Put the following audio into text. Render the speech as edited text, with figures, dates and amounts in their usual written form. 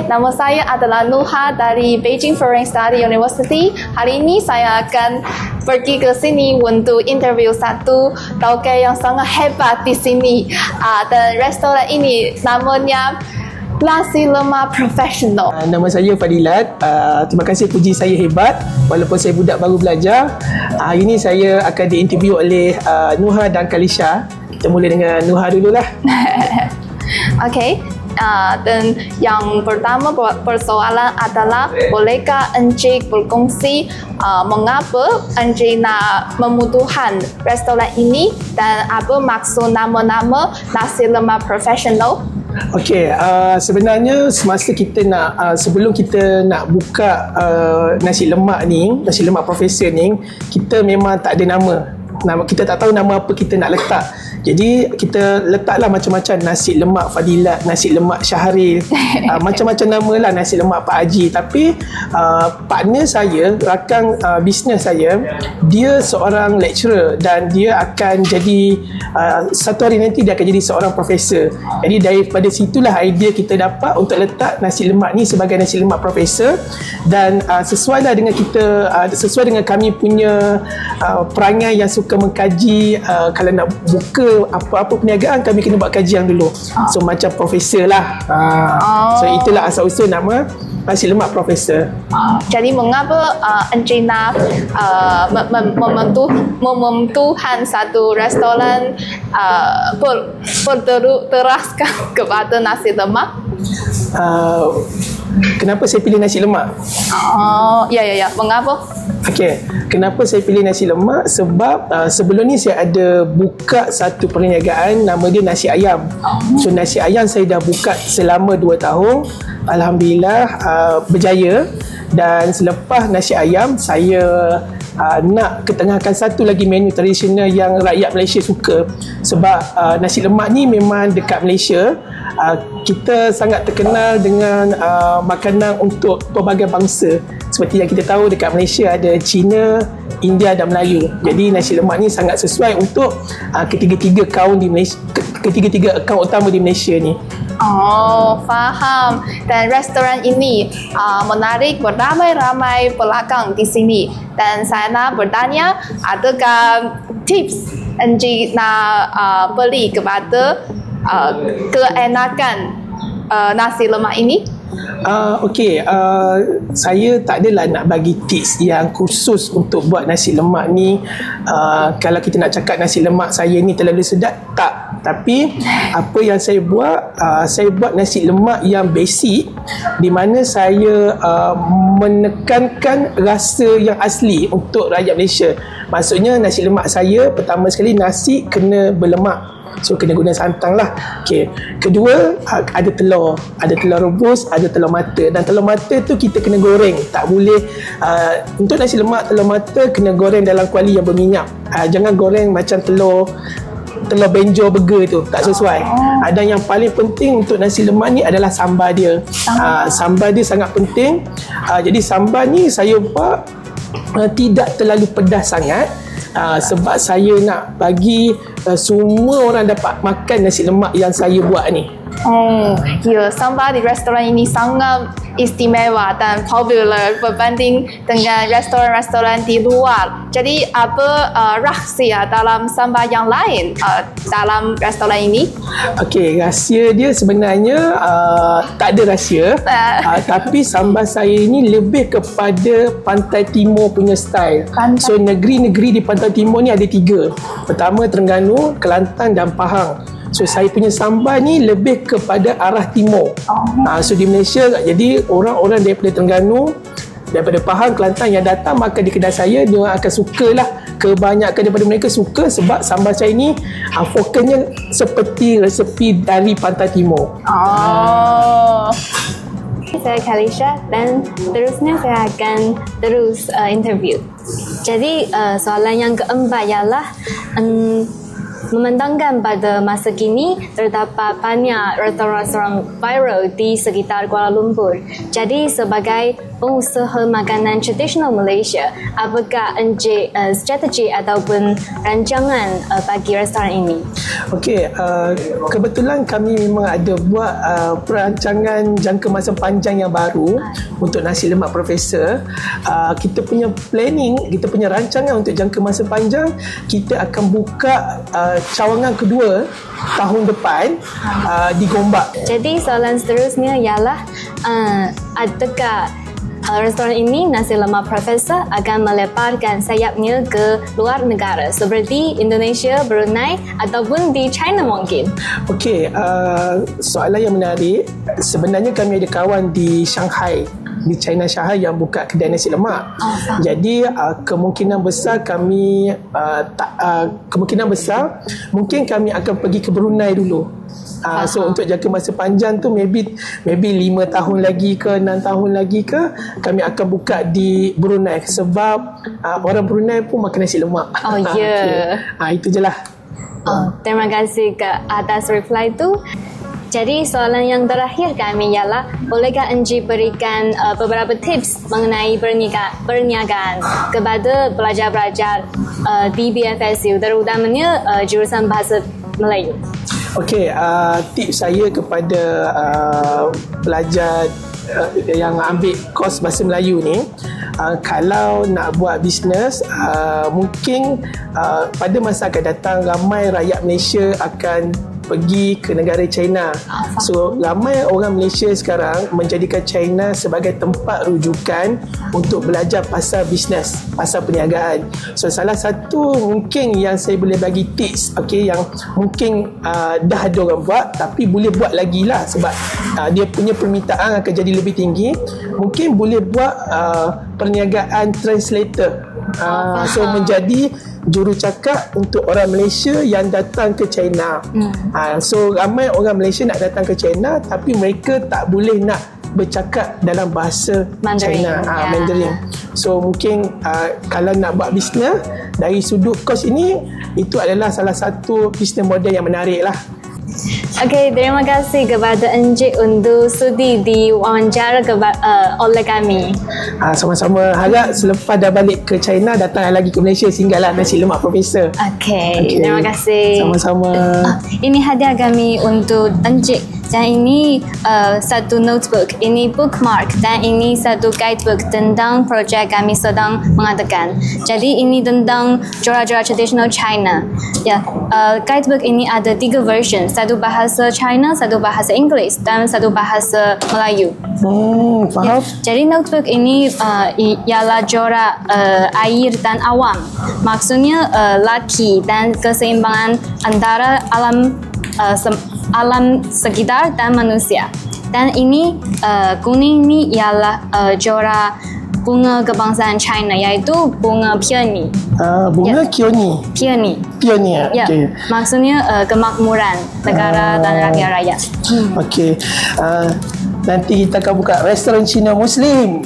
nama saya adalah Nuha dari Beijing Foreign Study University. Hari ini saya akan pergi ke sini untuk interview satu tauke yang sangat hebat di sini. Dan restoran ini namanya Nasi Lemak Professional. Nama saya Fadilat. Terima kasih puji saya hebat walaupun saya budak baru belajar. Hari ini saya akan diinterview oleh Nuha dan Kalisha. Kita mula dengan Nuha dululah. Okey. Dan yang pertama persoalan adalah bolehkah Encik berkongsi mengapa Encik nak membutuhkan restoran ini dan apa maksud nama-nama Nasi Lemak Professional? Okey, sebenarnya semasa kita nak sebelum kita nak buka nasi lemak profesor ni, kita memang tak ada nama. Kita tak tahu nama apa kita nak letak. Jadi kita letaklah macam-macam, nasi lemak Fadilat, nasi lemak Syahril, macam-macam nama lah, nasi lemak Pak Haji. Tapi partner saya, rakan bisnes saya, dia seorang lecturer dan dia akan jadi satu hari nanti dia akan jadi seorang profesor. Jadi daripada situlah idea kita dapat untuk letak nasi lemak ni sebagai nasi lemak profesor. Dan sesuai lah dengan kita, sesuai dengan kami punya perangai yang suka mengkaji. Kalau nak buka apa-apa perniagaan, kami kena buat kajian dulu. So macam profesor lah. So itulah asal-usul nama nasi lemak profesor. Jadi mengapa Encik nak membentukkan satu restoran berteraskan kepada nasi lemak? Kenapa saya pilih nasi lemak? Ya. Mengapa? Okey, kenapa saya pilih nasi lemak? Sebab sebelum ni saya ada buka satu perniagaan, nama dia nasi ayam. So nasi ayam saya dah buka selama 2 tahun. Alhamdulillah berjaya. Dan selepas nasi ayam, saya nak ketengahkan satu lagi menu tradisional yang rakyat Malaysia suka. Sebab nasi lemak ni memang dekat Malaysia, kita sangat terkenal dengan makanan untuk pelbagai bangsa. Seperti yang kita tahu, dekat Malaysia ada Cina, India dan Melayu. Jadi nasi lemak ni sangat sesuai untuk ketiga-tiga kaum di Malaysia, ketiga-tiga akaun utama di Malaysia ni. Faham. Dan restoran ini menarik beramai-ramai pelanggan di sini. Dan saya nak bertanya, adakah tips Encik nak beli kepada keenakan nasi lemak ini? Okey, saya tak adalah nak bagi tips yang khusus untuk buat nasi lemak ni. Kalau kita nak cakap nasi lemak saya ni terlalu sedap, tak. Tapi apa yang saya buat nasi lemak yang basic, di mana saya menekankan rasa yang asli untuk rakyat Malaysia. Maksudnya nasi lemak saya, pertama sekali nasi kena berlemak. So kena guna santan lah. Okay. Kedua, ada telur rebus, ada telur mata. Dan telur mata tu kita kena goreng. Tak boleh untuk nasi lemak, telur mata kena goreng dalam kuali yang berminyak. Jangan goreng macam telur benjo burger tu, tak sesuai. Dan yang paling penting untuk nasi lemak ni adalah sambal dia. Sambal dia sangat penting. Jadi sambal ni saya buat tidak terlalu pedas sangat. Sebab saya nak bagi semua orang dapat makan nasi lemak yang saya buat ni. Ya, sambal di restoran ini sangat istimewa dan popular berbanding dengan restoran-restoran di luar. Jadi apa rahsia dalam sambal yang lain dalam restoran ini? Okey, rahsia dia sebenarnya tak ada rahsia. Tapi sambal saya ini lebih kepada Pantai Timur punya style. So negeri-negeri di Pantai Timur ni ada 3. Pertama Terengganu, Kelantan dan Pahang. So saya punya sambal ni lebih kepada arah timur. So di Malaysia, jadi orang-orang daripada Terengganu, daripada Pahang, Kelantan yang datang makan di kedai saya, dia akan sukalah. Kebanyakan daripada mereka suka sebab sambal saya ni fokusnya seperti resepi dari Pantai Timur. Saya Kalisha dan terusnya saya akan terus interview. Jadi soalan yang keempat ialah memandangkan pada masa kini terdapat banyak restoran-restoran viral di sekitar Kuala Lumpur. Jadi sebagai pengusaha makanan tradisional Malaysia, apakah Encik strategi ataupun rancangan bagi restoran ini? Okey, kebetulan kami memang ada buat perancangan jangka masa panjang yang baru untuk nasi lemak Profesor. Kita punya planning, kita punya rancangan untuk jangka masa panjang, kita akan buka cawangan kedua tahun depan di Gombak. Jadi soalan seterusnya ialah adakah restoran ini nasi lemak Profesor akan meleparkan sayapnya ke luar negara seperti Indonesia, Brunei ataupun di China mungkin? Okey, soalan yang menarik. Sebenarnya kami ada kawan di Shanghai, di China Shanghai yang buka kedai nasi lemak. Jadi kemungkinan besar kami kemungkinan besar mungkin kami akan pergi ke Brunei dulu. So untuk jangka masa panjang tu maybe 5 tahun lagi ke 6 tahun lagi ke kami akan buka di Brunei sebab orang Brunei pun makan nasi lemak. Oh ya. Itu je lah. Terima kasih ke atas reply tu. Jadi soalan yang terakhir kami ialah, bolehkah Encik berikan beberapa tips mengenai perniagaan kepada pelajar-pelajar di BFSU, terutamanya jurusan Bahasa Melayu? Okey, tips saya kepada pelajar yang ambil kos Bahasa Melayu ni, kalau nak buat bisnes, mungkin pada masa akan datang ramai rakyat Malaysia akan pergi ke negara China. So ramai orang Malaysia sekarang menjadikan China sebagai tempat rujukan untuk belajar pasal bisnes, pasal perniagaan. So salah satu mungkin yang saya boleh bagi tips, yang mungkin dah ada orang buat tapi boleh buat lagi lah sebab dia punya permintaan akan jadi lebih tinggi. Mungkin boleh buat perniagaan translator. So menjadi jurucakap untuk orang Malaysia yang datang ke China. So ramai orang Malaysia nak datang ke China tapi mereka tak boleh nak bercakap dalam bahasa Mandarin. China, Mandarin. So mungkin kalau nak buat bisnes dari sudut kos ini, itu adalah salah satu bisnes model yang menarik lah. Okey, terima kasih kepada Encik untuk sudi diwawancara oleh kami. Sama-sama. Harap selepas dah balik ke China, datang lagi ke Malaysia, singgahlah nasi lemak Profesor. Okey, terima kasih. Sama-sama. Ini hadiah kami untuk Encik. Dan ini satu notebook, ini bookmark, dan ini satu guidebook tentang projek kami sedang mengadakan. Jadi ini tentang jora-jora tradisional China. Ya, guidebook ini ada 3 version, satu bahasa China, satu bahasa Inggeris, dan satu bahasa Melayu. Faham. Jadi notebook ini ialah jora air dan awam. Maksudnya laki dan keseimbangan antara alam sekitar dan manusia. Dan ini kuning ni ialah jora bunga kebangsaan China, iaitu bunga peony. Bunga peony. Peony. Ya, okay. Maksudnya kemakmuran negara dan rakyat-rakyat. Okey. Nanti kita akan buka restoran Cina Muslim.